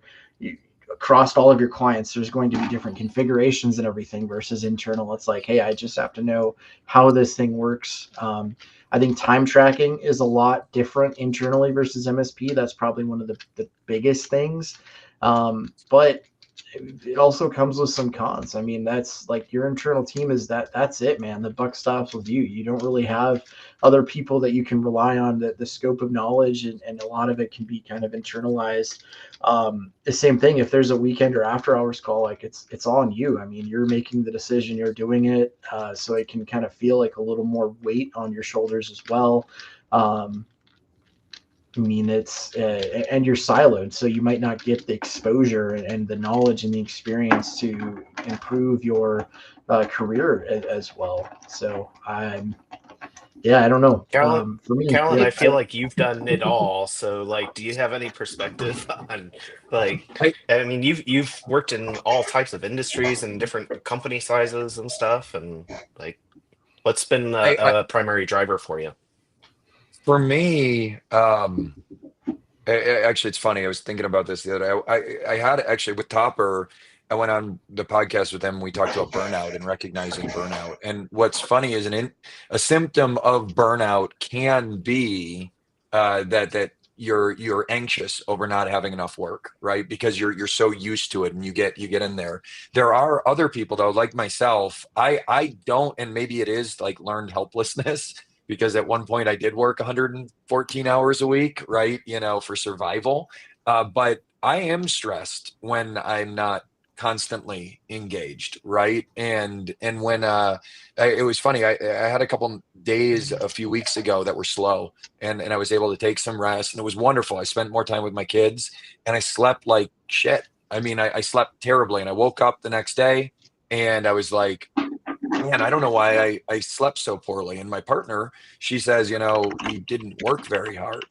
across all of your clients, there's going to be different configurations and everything versus internal. It's like, hey, I just have to know how this thing works. I think time tracking is a lot different internally versus MSP. That's probably one of the biggest things. But it also comes with some cons. I mean, that's like your internal team is that's it, man. The buck stops with you. You don't really have other people that you can rely on. The scope of knowledge and a lot of it can be kind of internalized. The same thing if there's a weekend or after hours call, like it's on you. I mean, you're making the decision, you're doing it, so it can kind of feel like a little more weight on your shoulders as well. I mean, it's and you're siloed, so you might not get the exposure and the knowledge and the experience to improve your career as well. So I don't know. For me, Callan, I feel like you've done it all. So, like, do you have any perspective on, like, I, I mean, you've worked in all types of industries and different company sizes and stuff, and like, what's been I a primary driver for you? for me, actually, it's funny. I was thinking about this the other day. I had actually with Topper. I went on the podcast with him. We talked about burnout and recognizing burnout. And what's funny is a symptom of burnout can be that you're anxious over not having enough work, right? Because you're so used to it, and you get in there. There are other people though, like myself. I don't, and maybe it is like learned helplessness. Because at one point I did work 114 hours a week, right? For survival. But I am stressed when I'm not constantly engaged, right? And when it was funny, I had a couple days a few weeks ago that were slow, and I was able to take some rest, and it was wonderful. I spent more time with my kids, and I slept like shit. I mean, I slept terribly, and I woke up the next day, and I was like, man, I don't know why I slept so poorly. And my partner, she says, you didn't work very hard.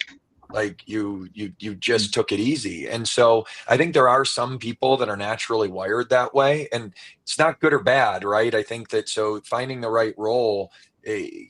Like you just took it easy. And so I think there are some people that are naturally wired that way, and it's not good or bad, right? I think that so finding the right role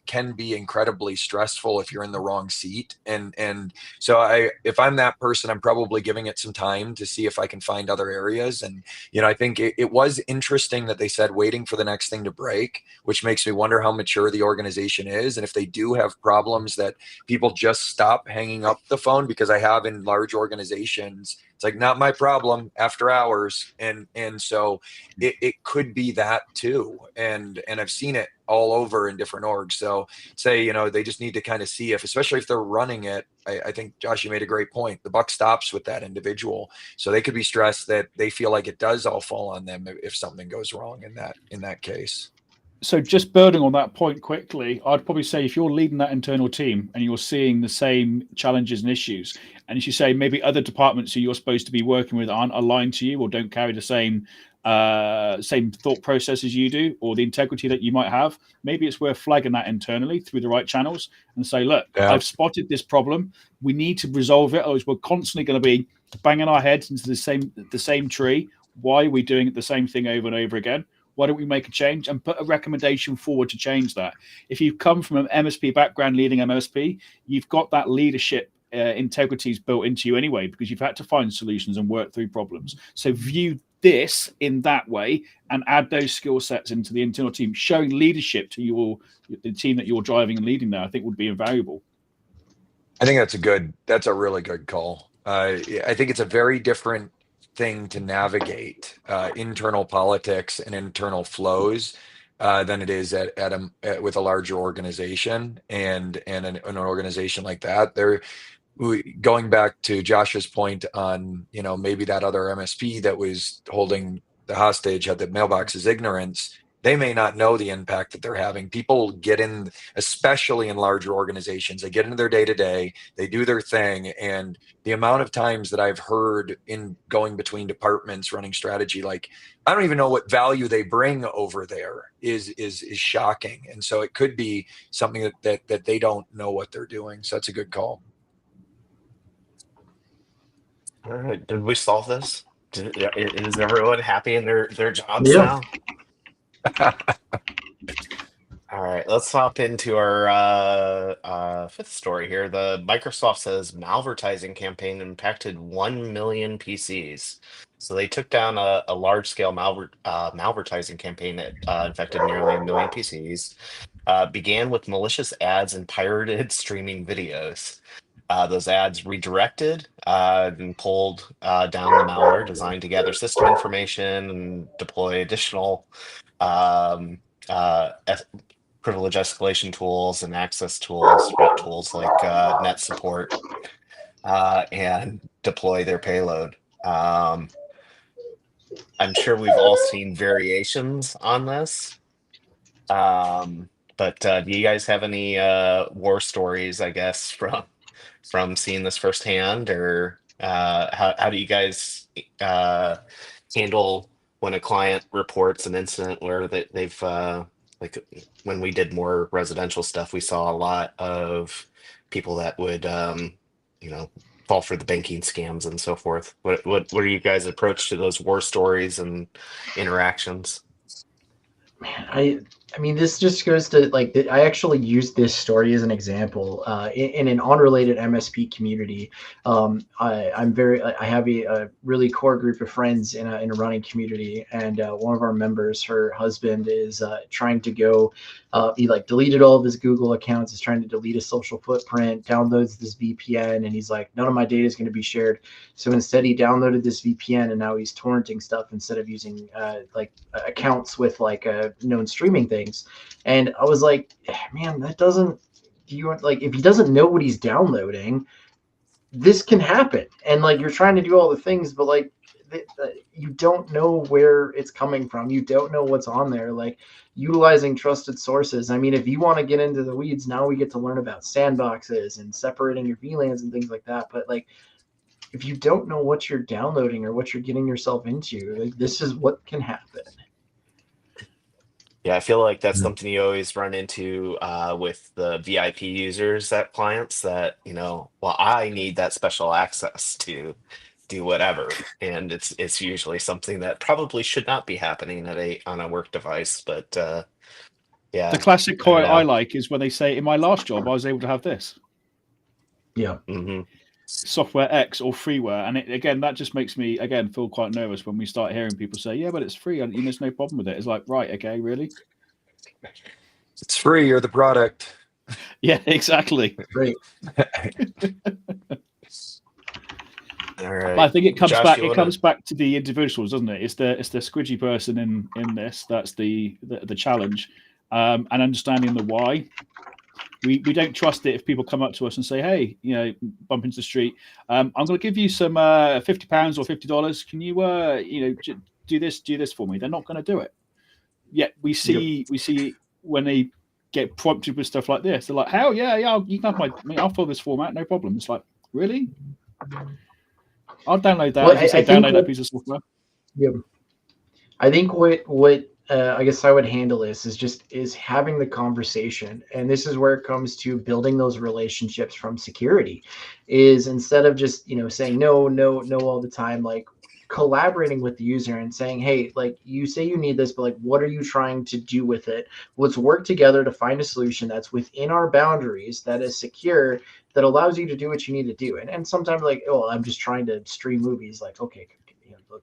can be incredibly stressful if you're in the wrong seat. And so if I'm that person, I'm probably giving it some time to see if I can find other areas. And I think it was interesting that they said waiting for the next thing to break, which makes me wonder how mature the organization is, and if they do have problems that people just stop hanging up the phone. Because I have in large organizations, it's like, not my problem after hours. And so it could be that too. And I've seen it all over in different orgs. So say, they just need to kind of see especially if they're running it. I think, Josh, you made a great point. The buck stops with that individual. So they could be stressed that they feel like it does all fall on them if something goes wrong in that case. So just building on that point quickly, I'd probably say if you're leading that internal team and you're seeing the same challenges and issues, and as you say, maybe other departments who you're supposed to be working with aren't aligned to you or don't carry the same thought process as you do, or the integrity that you might have, maybe it's worth flagging that internally through the right channels and say, look, Yeah. I've spotted this problem. We need to resolve it, otherwise we're constantly going to be banging our heads into the same tree. Why are we doing the same thing over and over again? Why don't we make a change and put a recommendation forward to change that? If you've come from an MSP background leading MSP, you've got that leadership integrity is built into you anyway, because you've had to find solutions and work through problems. So view this in that way and add those skill sets into the internal team. Showing leadership to the team that you're driving and leading there, I think, would be invaluable. I think that's a really good call. I think it's a very different thing to navigate internal politics and internal flows than it is with a larger organization and an organization like that. Going back to Josh's point on, maybe that other MSP that was holding the hostage had the mailbox's ignorance. They may not know the impact that they're having. People get in, especially in larger organizations, they get into their day-to-day, they do their thing. And the amount of times that I've heard in going between departments, running strategy, like, I don't even know what value they bring over there is shocking. And so it could be something that they don't know what they're doing. So that's a good call. All right, did we solve this? Is everyone happy in their jobs now? All right, let's hop into our fifth story here. The Microsoft says malvertising campaign impacted 1 million PCs. So they took down a large-scale malvertising campaign that infected nearly 1 million PCs. Began with malicious ads and pirated streaming videos. Those ads redirected and pulled down the malware designed to gather system information and deploy additional privilege escalation tools and access tools, threat tools like net support, and deploy their payload. I'm sure we've all seen variations on this. But do you guys have any war stories, I guess, from seeing this firsthand, or how do you guys handle when a client reports an incident where they've like when we did more residential stuff, we saw a lot of people that would fall for the banking scams and so forth. What are you guys' approach to those war stories and interactions? Man, I mean, this just goes to like I actually used this story as an example in an unrelated MSP community. I have a really core group of friends in a running community, and one of our members, her husband, is trying to go. He deleted all of his Google accounts, is trying to delete his social footprint, downloads this VPN, and he's like, none of my data is going to be shared. So instead, he downloaded this VPN, and now he's torrenting stuff instead of using accounts with known streaming things. And I was like, man, that doesn't. If he doesn't know what he's downloading, this can happen. And you're trying to do all the things, but you don't know where it's coming from. You don't know what's on there. Utilizing trusted sources. I mean, if you want to get into the weeds, now we get to learn about sandboxes and separating your VLANs and things like that. But if you don't know what you're downloading or what you're getting yourself into, this is what can happen. Yeah, I feel like that's something you always run into with the VIP users at clients that, I need that special access to do whatever. And it's usually something that probably should not be happening on a work device. But yeah. The classic quote I like is when they say, in my last job, I was able to have this. Yeah. Mm-hmm. Software X or freeware. And that just makes me, feel quite nervous when we start hearing people say, yeah, but it's free. And there's no problem with it. It's like, right, okay, really? It's free. You're the product. Yeah, exactly. Great. All right. But I think it comes Josh, back. It comes back to the individuals, doesn't it? It's the squidgy person in this. That's the challenge, and understanding the why. We don't trust it if people come up to us and say, hey, bump into the street. I'm going to give you some £50 or $50. Can you do this for me? They're not going to do it. Yet we see when they get prompted with stuff like this, they're like, hell yeah, you can have I'll fill this format, no problem. It's like, really? I'll download that. Well, download that piece of software. Yeah. I think what I guess I would handle this is having the conversation. And this is where it comes to building those relationships from security, is instead of just, saying no all the time, collaborating with the user and saying, hey, like you say you need this, but like, what are you trying to do with it? Let's work together to find a solution that's within our boundaries, that is secure, that allows you to do what you need to do. And sometimes like, oh, I'm just trying to stream movies. Like, okay,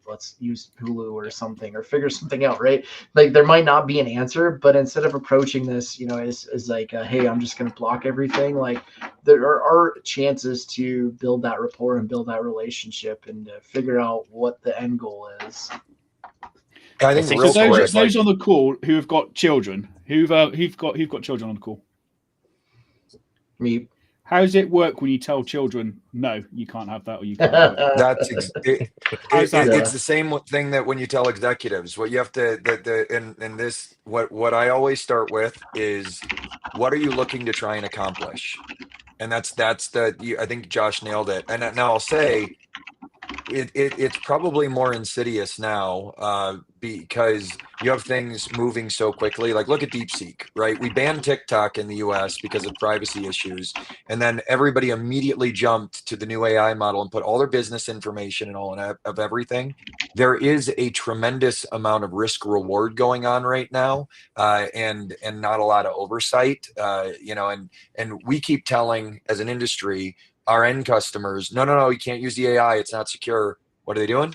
let's use Hulu or something, or figure something out, right? Like there might not be an answer, but instead of approaching this, as like, hey, I'm just going to block everything. Like there are chances to build that rapport and build that relationship and figure out what the end goal is. I think think real So quick, those on the call who have got children, who've got children on the call. Me. How does it work when you tell children, no, you can't have that, or you can't have it? It's the same thing that when you tell executives, what you have to, in this, what I always start with is, what are you looking to try and accomplish? And I think Josh nailed it. And now I'll say, it's probably more insidious now because you have things moving so quickly. Like look at DeepSeek, right? We banned TikTok in the US because of privacy issues, and then everybody immediately jumped to the new AI model and put all their business information and all of everything. There is a tremendous amount of risk reward going on right now, and not a lot of oversight. And we keep telling as an industry our end customers, no, you can't use the AI. It's not secure. What are they doing?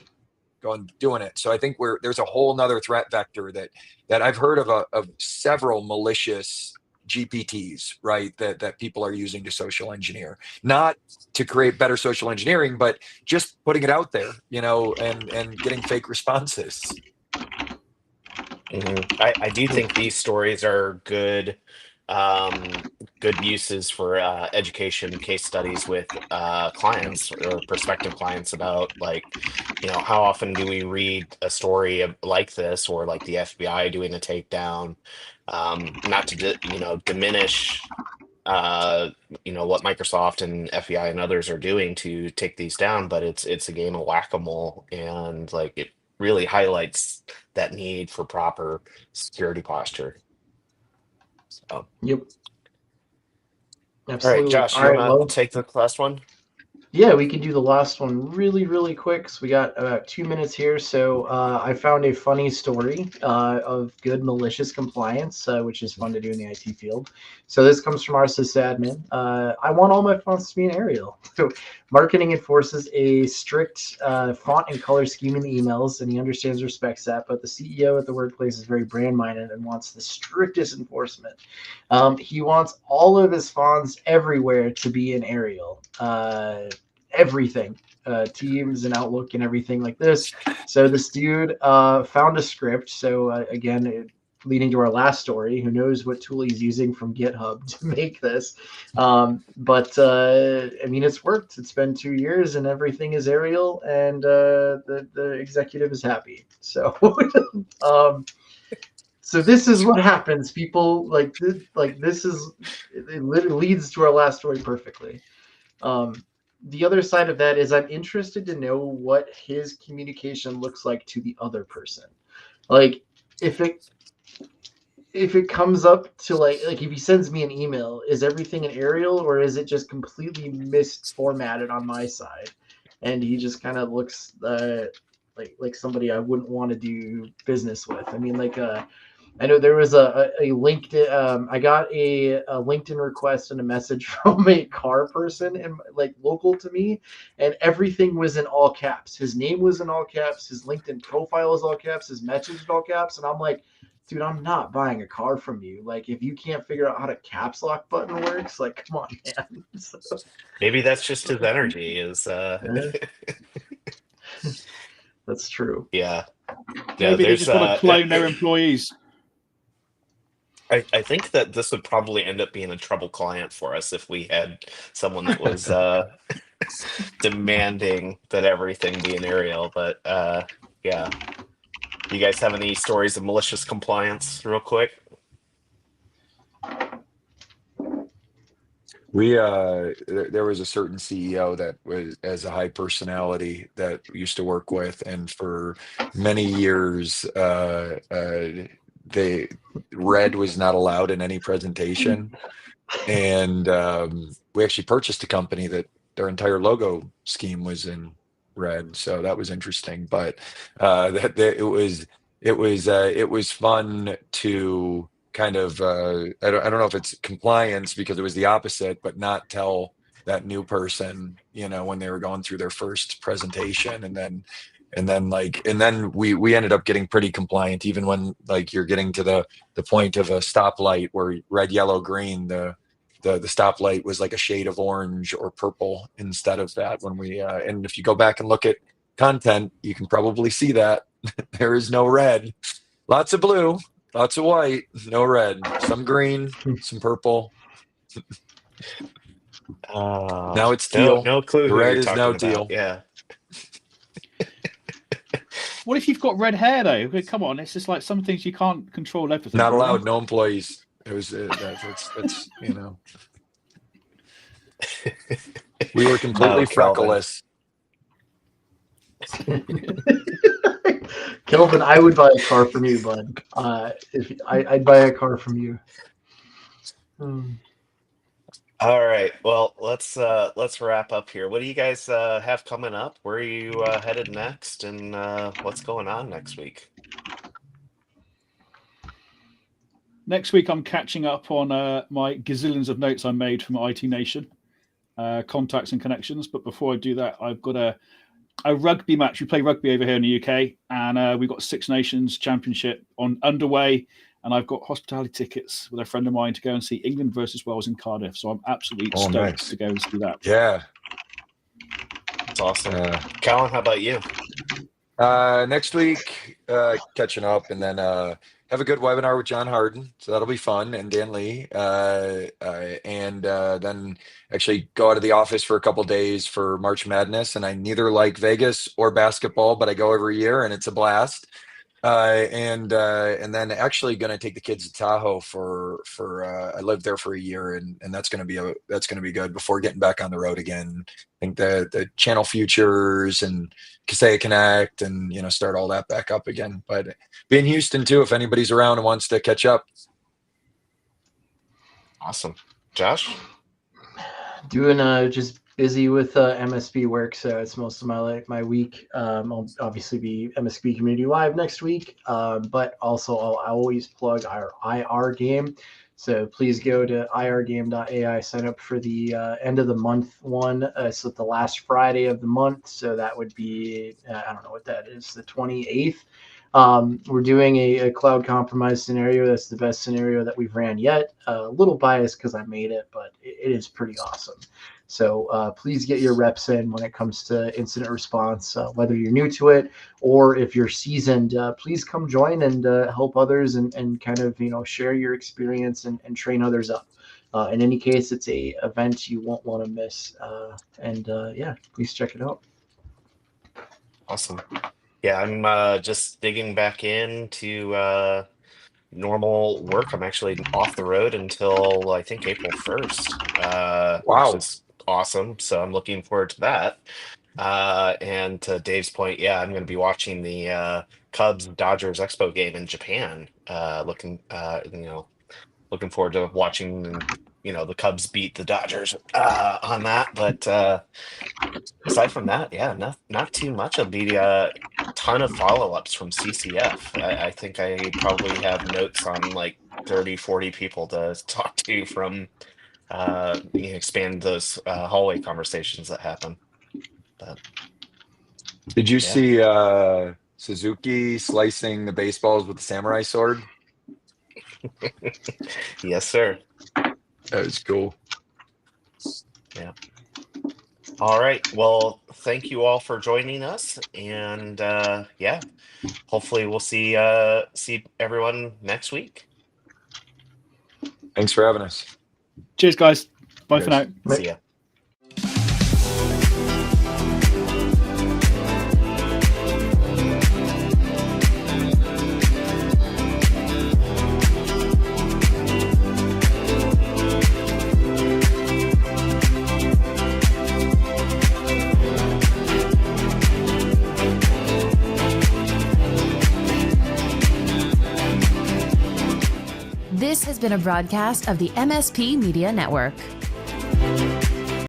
Doing it. So I think there's a whole nother threat vector that I've heard of several malicious GPTs, right? That people are using to social engineer, not to create better social engineering, but just putting it out there, and getting fake responses. I do think these stories are good uses for education case studies with clients or prospective clients about, like, how often do we read a story like this, or like the FBI doing a takedown, not to diminish what Microsoft and FBI and others are doing to take these down, but it's a game of whack-a-mole, and like it really highlights that need for proper security posture. So, Yep. all right, Absolutely. Josh, All you right. want Well, to take the last one? yeah, we can do the last one really, really quick. So we got about 2 minutes here. So I found a funny story of good malicious compliance, which is fun to do in the IT field. So this comes from our sysadmin. I want all my fonts to be in Arial. So marketing enforces a strict font and color scheme in the emails, and he understands and respects that. But the CEO at the workplace is very brand minded and wants the strictest enforcement. He wants all of his fonts everywhere to be in Arial. Everything, Teams and Outlook and everything like this. So this dude found a script. So again, leading to our last story, who knows what tool he's using from GitHub to make this. But I mean, it's worked. It's been 2 years and everything is Arial, and the executive is happy. So so this is what happens. People like this is, it literally leads to our last story perfectly. The other side of that is I'm interested to know what his communication looks like to the other person. Like if it comes up to like if he sends me an email, is everything in Arial, or is it just completely misformatted on my side? And he just kind of looks like somebody I wouldn't want to do business with. I mean, I know there was a LinkedIn. I got a LinkedIn request and a message from a car person and like local to me, and everything was in all caps. His name was in all caps. His LinkedIn profile was all caps. His message was all caps. And I'm like, dude, I'm not buying a car from you. Like, if you can't figure out how to caps lock button works, like, come on, man. So, Maybe that's just his energy. Is that's true. Yeah. Maybe they just want to clone their employees. I think that this would probably end up being a trouble client for us if we had someone that was demanding that everything be in Arial. But yeah, you guys have any stories of malicious compliance, real quick? There was a certain CEO that was as a high personality that we used to work with, and for many years, red was not allowed in any presentation. And we actually purchased a company that their entire logo scheme was in red. So that was interesting. But it was fun to kind of I don't know if it's compliance because it was the opposite, but not tell that new person, when they were going through their first presentation, and then we ended up getting pretty compliant, even when like you're getting to the point of a stoplight where red, yellow, green, the stoplight was like a shade of orange or purple instead of that. When we and if you go back and look at content, you can probably see that there is no red. Lots of blue, lots of white, no red. Some green, some purple. Now it's teal. No clue The who red you're is talking now about. teal. Yeah. What if you've got red hair though? Come on, it's just like some things you can't control everything. Not right? allowed. No employees. It was that's we were completely freckleless. Kelvin, I would buy a car from you, bud. If I'd buy a car from you. All right. Well, let's wrap up here. What do you guys have coming up? Where are you headed next, and what's going on next week? Next week, I'm catching up on my gazillions of notes I made from IT Nation, contacts and connections. But before I do that, I've got a rugby match. We play rugby over here in the UK, and we've got Six Nations Championship underway. And I've got hospitality tickets with a friend of mine to go and see England versus Wales in Cardiff. So I'm absolutely stoked to go and see that. Yeah. That's awesome. Callan, how about you? Next week, catching up, and then have a good webinar with John Harden. So that'll be fun, and Dan Lee. And then actually go out of the office for a couple days for March Madness. And I neither like Vegas or basketball, but I go every year, and it's a blast. And then actually going to take the kids to Tahoe for I lived there for a year, and that's going to be good before getting back on the road again. I think the Channel Futures and Kaseya Connect and start all that back up again. But be in Houston too if anybody's around and wants to catch up. Awesome. Josh? Doing just busy with MSP work, so it's most of my week. I'll obviously be MSP Community Live next week, but also I'll always plug our IR game. So please go to irgame.ai, sign up for the end of the month one. So the last Friday of the month. So that would be, I don't know what that is, the 28th. We're doing a cloud compromise scenario. That's the best scenario that we've ran yet. A little biased because I made it, but it is pretty awesome. So please get your reps in when it comes to incident response, whether you're new to it or if you're seasoned. Please come join and help others and kind of share your experience and train others up. In any case, it's a event you won't want to miss. Yeah, please check it out. Awesome. Yeah, I'm just digging back into normal work. I'm actually off the road until I think April 1st. Wow. Which is awesome. So I'm looking forward to that. And to Dave's point, yeah, I'm going to be watching the Cubs Dodgers Expo game in Japan. Looking forward to watching the Cubs beat the Dodgers on that. But aside from that, yeah, not too much. It'll be a ton of follow-ups from CCF. I think I probably have notes on like 30, 40 people to talk to from expand those hallway conversations that happen. But, did you see Suzuki slicing the baseballs with the samurai sword? Yes, sir. That was cool. Yeah. All right. Well, thank you all for joining us, and yeah, hopefully we'll see everyone next week. Thanks for having us. Cheers, guys. Bye Cheers. for now. See ya. This has been a broadcast of the MSP Media Network.